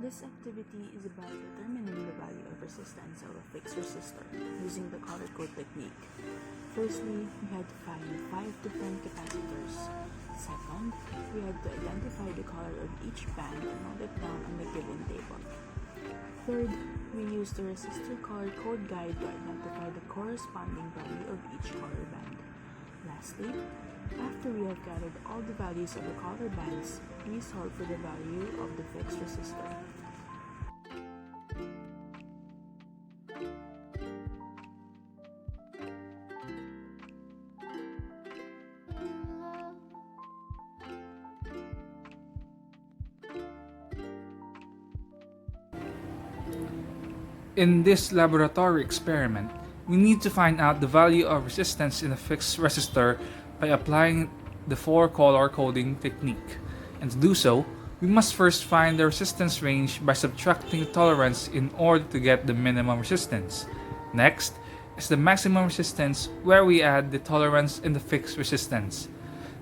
This activity is about determining the value of resistance of a fixed resistor using the color code technique. Firstly, we had to find 5 different capacitors. Second, we had to identify the color of each band and note it down on the given table. Third, we used the resistor color code guide to identify the corresponding value of each color band. Lastly, after we have gathered all the values of the color bands, we solve for the value of the fixed resistor. In this laboratory experiment, we need to find out the value of resistance in a fixed resistor by applying the 4-color coding technique. And to do so, we must first find the resistance range by subtracting the tolerance in order to get the minimum resistance. Next is the maximum resistance, where we add the tolerance in the fixed resistance.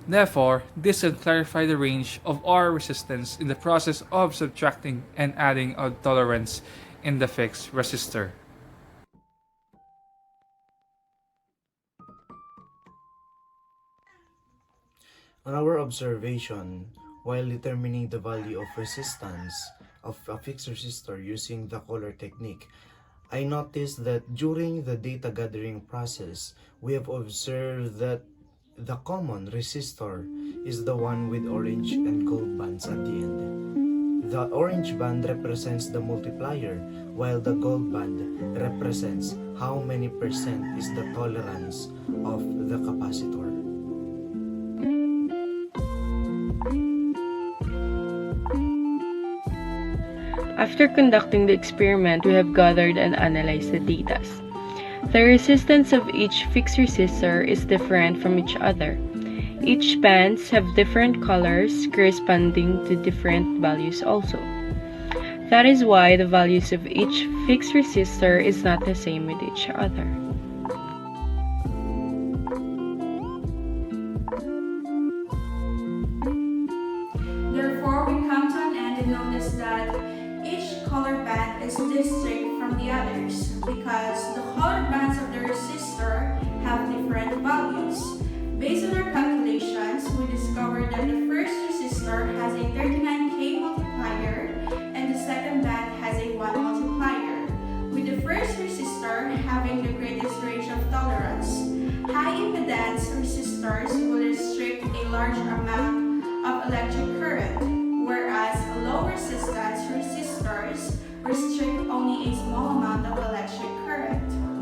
Therefore, this will clarify the range of our resistance in the process of subtracting and adding a tolerance in the fixed resistor. On our observation, while determining the value of resistance of a fixed resistor using the color technique, I noticed that during the data gathering process, we have observed that the common resistor is the one with orange and gold bands at the end. The orange band represents the multiplier, while the gold band represents how many percent is the tolerance of the capacitor. After conducting the experiment, we have gathered and analyzed the data. The resistance of each fixed resistor is different from each other. Each bands have different colors corresponding to different values also. That is why the values of each fixed resistor is not the same with each other. Therefore, we come to an end and notice that each color band is distinct from the others because the color bands of the resistor have different values. Based on our calculations, we discovered that the first resistor has a 39K multiplier and the second band has a 1 multiplier, with the first resistor having the greatest range of tolerance. High impedance resistors will restrict a large amount of electric current, whereas low resistance resistors restrict only a small amount of electric current.